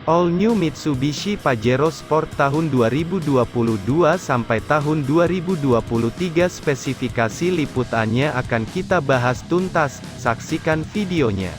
All New Mitsubishi Pajero Sport tahun 2022 sampai tahun 2023 spesifikasi liputannya akan kita bahas tuntas, saksikan videonya.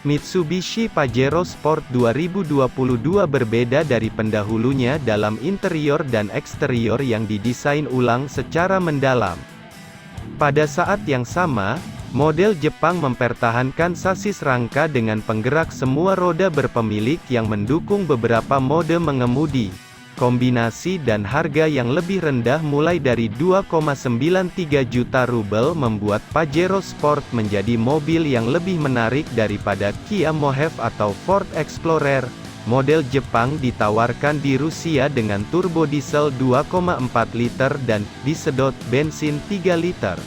Mitsubishi Pajero Sport 2022 berbeda dari pendahulunya dalam interior dan eksterior yang didesain ulang secara mendalam. Pada saat yang sama, model Jepang mempertahankan sasis rangka dengan penggerak semua roda berpemilik yang mendukung beberapa mode mengemudi. Kombinasi dan harga yang lebih rendah mulai dari 2,93 juta rubel membuat Pajero Sport menjadi mobil yang lebih menarik daripada Kia Mohave atau Ford Explorer. Model Jepang ditawarkan di Rusia dengan turbo diesel 2,4 liter dan disedot bensin 3 liter.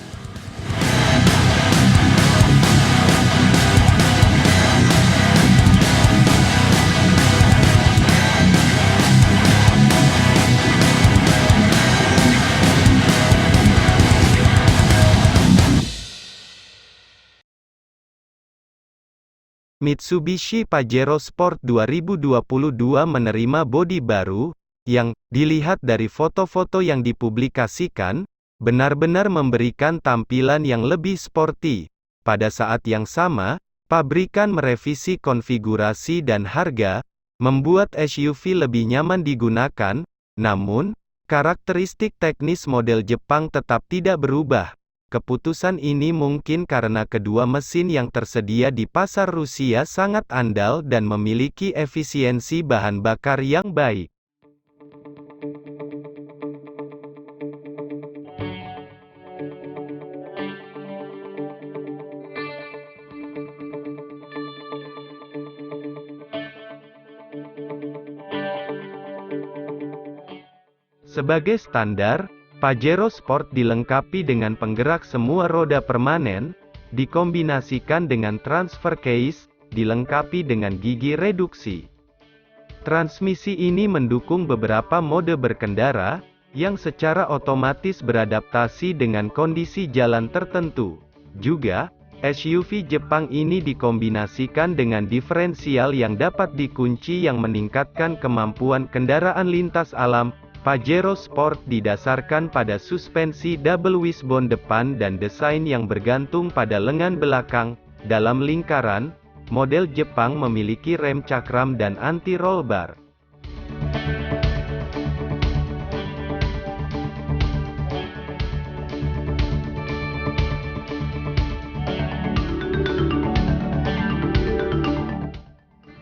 Mitsubishi Pajero Sport 2022 menerima bodi baru, yang, dilihat dari foto-foto yang dipublikasikan, benar-benar memberikan tampilan yang lebih sporty. Pada saat yang sama, pabrikan merevisi konfigurasi dan harga, membuat SUV lebih nyaman digunakan, namun, karakteristik teknis model Jepang tetap tidak berubah. Keputusan ini mungkin karena kedua mesin yang tersedia di pasar Rusia sangat andal dan memiliki efisiensi bahan bakar yang baik. Sebagai standar, Pajero Sport dilengkapi dengan penggerak semua roda permanen, dikombinasikan dengan transfer case, dilengkapi dengan gigi reduksi. Transmisi ini mendukung beberapa mode berkendara, yang secara otomatis beradaptasi dengan kondisi jalan tertentu. Juga, SUV Jepang ini dikombinasikan dengan diferensial yang dapat dikunci yang meningkatkan kemampuan kendaraan lintas alam. Pajero Sport didasarkan pada suspensi double wishbone depan dan desain yang bergantung pada lengan belakang. Dalam lingkaran, model Jepang memiliki rem cakram dan anti-roll bar.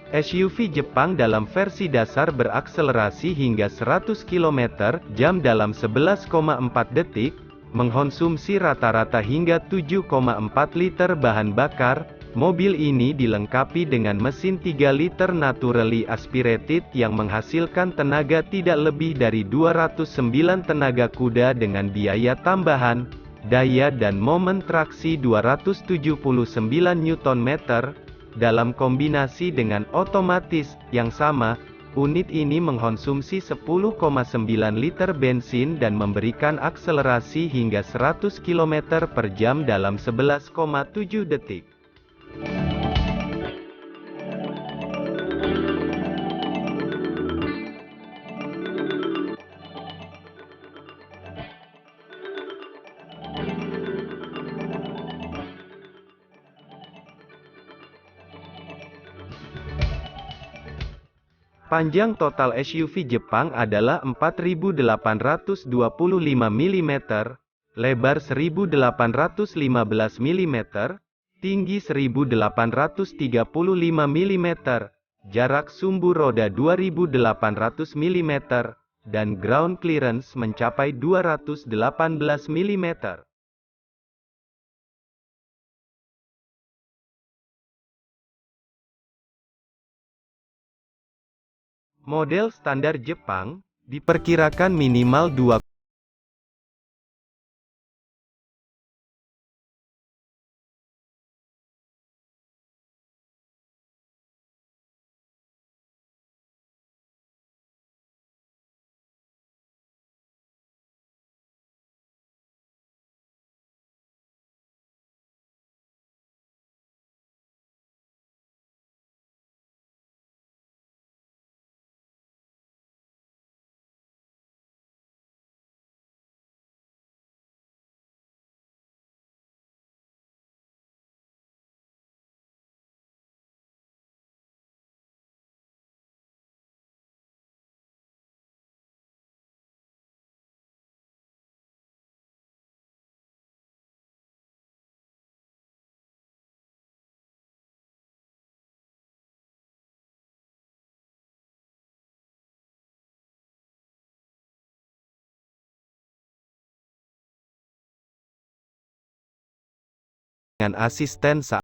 SUV Jepang dalam versi dasar berakselerasi hingga 100 km/jam dalam 11,4 detik, mengkonsumsi rata-rata hingga 7,4 liter bahan bakar. Mobil ini dilengkapi dengan mesin 3 liter naturally aspirated yang menghasilkan tenaga tidak lebih dari 209 tenaga kuda dengan biaya tambahan, daya dan momen traksi 279 Nm. Dalam kombinasi dengan otomatis, yang sama, unit ini mengkonsumsi 10,9 liter bensin dan memberikan akselerasi hingga 100 km/jam dalam 11,7 detik. Panjang total SUV Jepang adalah 4.825 mm, lebar 1.815 mm, tinggi 1.835 mm, jarak sumbu roda 2.800 mm, dan ground clearance mencapai 218 mm. Model standar Jepang diperkirakan minimal 2,5 dengan asisten saat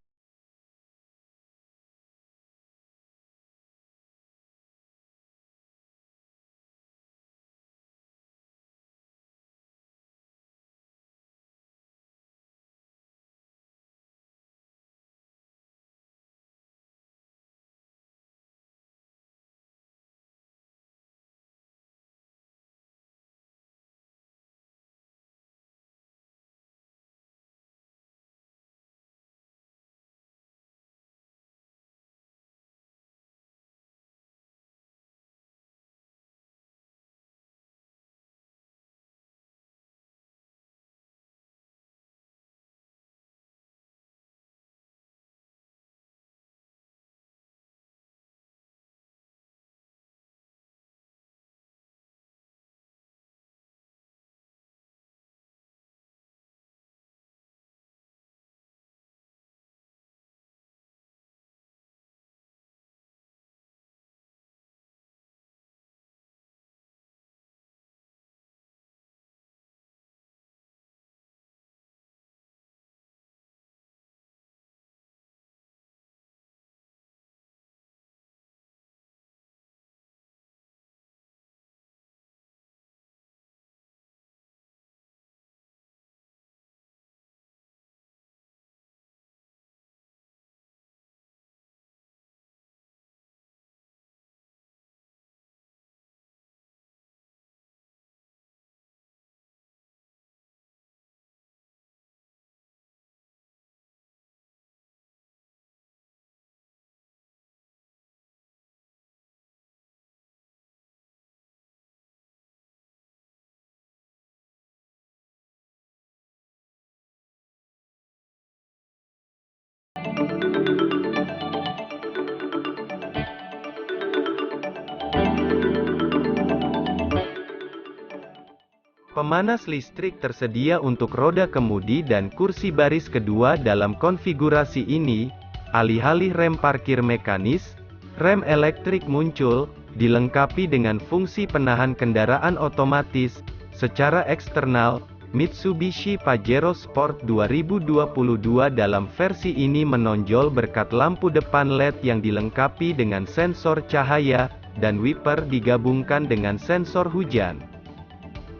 pemanas listrik tersedia untuk roda kemudi dan kursi baris kedua dalam konfigurasi ini, alih-alih rem parkir mekanis, rem elektrik muncul, dilengkapi dengan fungsi penahan kendaraan otomatis. Secara eksternal, Mitsubishi Pajero Sport 2022 dalam versi ini menonjol berkat lampu depan LED yang dilengkapi dengan sensor cahaya, dan wiper digabungkan dengan sensor hujan.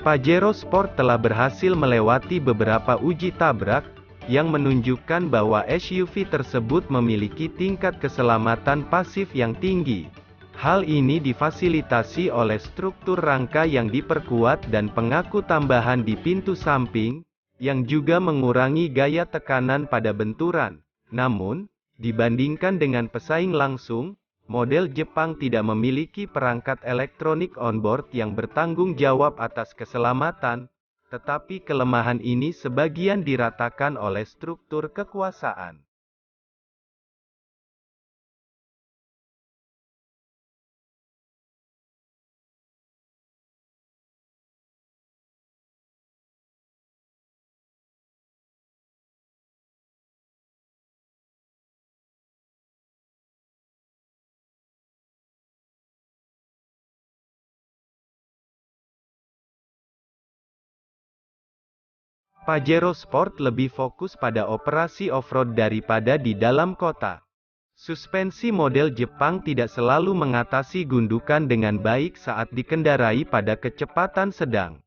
Pajero Sport telah berhasil melewati beberapa uji tabrak, yang menunjukkan bahwa SUV tersebut memiliki tingkat keselamatan pasif yang tinggi. Hal ini difasilitasi oleh struktur rangka yang diperkuat dan pengaku tambahan di pintu samping, yang juga mengurangi gaya tekanan pada benturan. Namun, dibandingkan dengan pesaing langsung, model Jepang tidak memiliki perangkat elektronik onboard yang bertanggung jawab atas keselamatan, tetapi kelemahan ini sebagian diratakan oleh struktur kekuasaan. Pajero Sport lebih fokus pada operasi off-road daripada di dalam kota. Suspensi model Jepang tidak selalu mengatasi gundukan dengan baik saat dikendarai pada kecepatan sedang.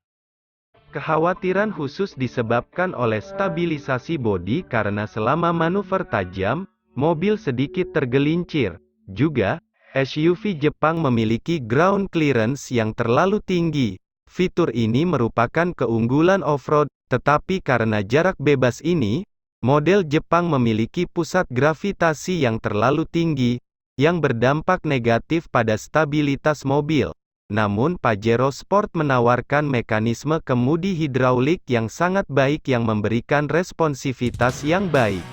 Kekhawatiran khusus disebabkan oleh stabilisasi bodi karena selama manuver tajam, mobil sedikit tergelincir. Juga, SUV Jepang memiliki ground clearance yang terlalu tinggi. Fitur ini merupakan keunggulan off-road, tetapi karena jarak bebas ini, model Jepang memiliki pusat gravitasi yang terlalu tinggi, yang berdampak negatif pada stabilitas mobil. Namun Pajero Sport menawarkan mekanisme kemudi hidraulik yang sangat baik yang memberikan responsivitas yang baik.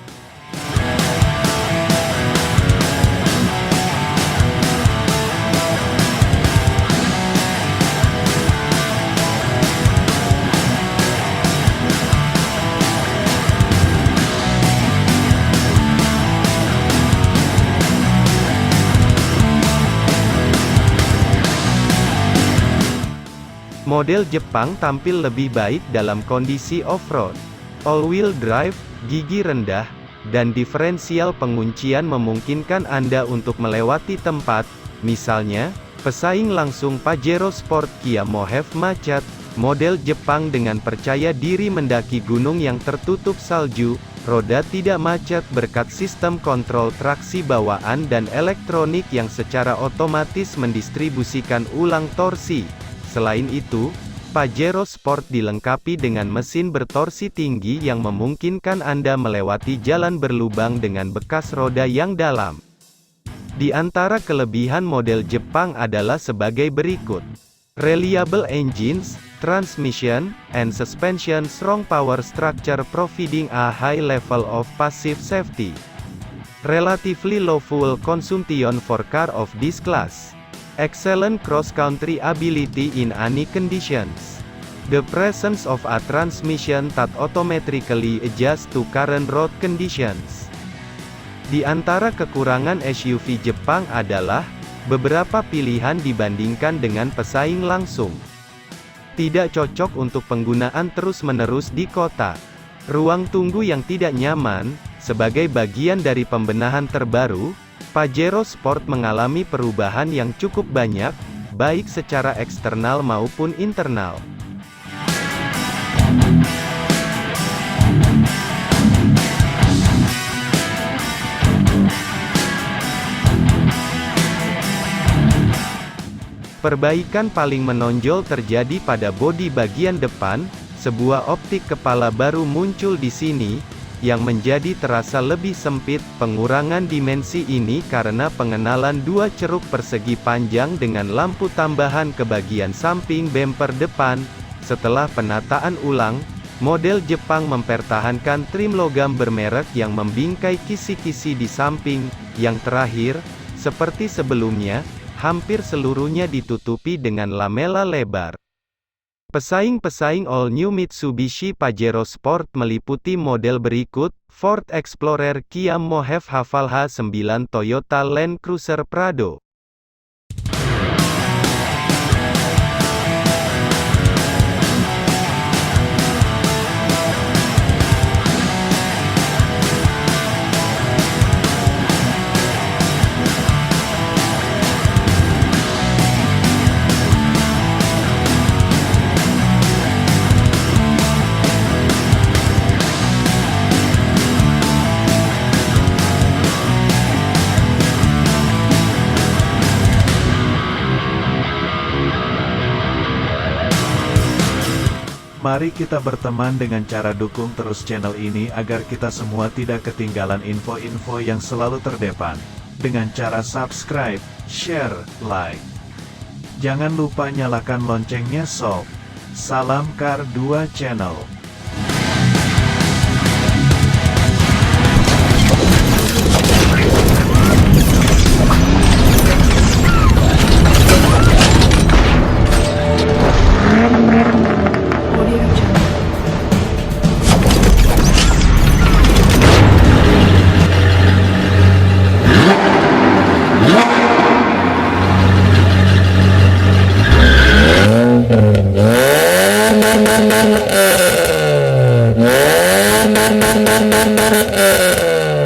Model Jepang tampil lebih baik dalam kondisi off-road. All-wheel drive, gigi rendah, dan diferensial penguncian memungkinkan Anda untuk melewati tempat, misalnya, pesaing langsung Pajero Sport Kia Mohave macet, model Jepang dengan percaya diri mendaki gunung yang tertutup salju, roda tidak macet berkat sistem kontrol traksi bawaan dan elektronik yang secara otomatis mendistribusikan ulang torsi. Selain itu, Pajero Sport dilengkapi dengan mesin bertorsi tinggi yang memungkinkan Anda melewati jalan berlubang dengan bekas roda yang dalam. Di antara kelebihan model Jepang adalah sebagai berikut. Reliable engines, transmission, and suspension strong power structure providing a high level of passive safety. Relatively low fuel consumption for car of this class. Excellent cross-country ability in any conditions. The presence of a transmission that automatically adjusts to current road conditions. Di antara kekurangan SUV Jepang adalah, beberapa pilihan dibandingkan dengan pesaing langsung. Tidak cocok untuk penggunaan terus-menerus di kota. Ruang tunggu yang tidak nyaman, sebagai bagian dari pembenahan terbaru, Pajero Sport mengalami perubahan yang cukup banyak, baik secara eksternal maupun internal. Perbaikan paling menonjol terjadi pada bodi bagian depan, sebuah optik kepala baru muncul di sini, yang menjadi terasa lebih sempit. Pengurangan dimensi ini karena pengenalan dua ceruk persegi panjang dengan lampu tambahan ke bagian samping bemper depan. Setelah penataan ulang, model Jepang mempertahankan trim logam bermerek yang membingkai kisi-kisi di samping. Yang terakhir, seperti sebelumnya, hampir seluruhnya ditutupi dengan lamela lebar. Pesaing-pesaing all-new Mitsubishi Pajero Sport meliputi model berikut: Ford Explorer, Kia Mohave Haval H9, Toyota Land Cruiser Prado. Mari kita berteman dengan cara dukung terus channel ini agar kita semua tidak ketinggalan info-info yang selalu terdepan. Dengan cara subscribe, share, like. Jangan lupa nyalakan loncengnya sob. Salam Kar 2 Channel.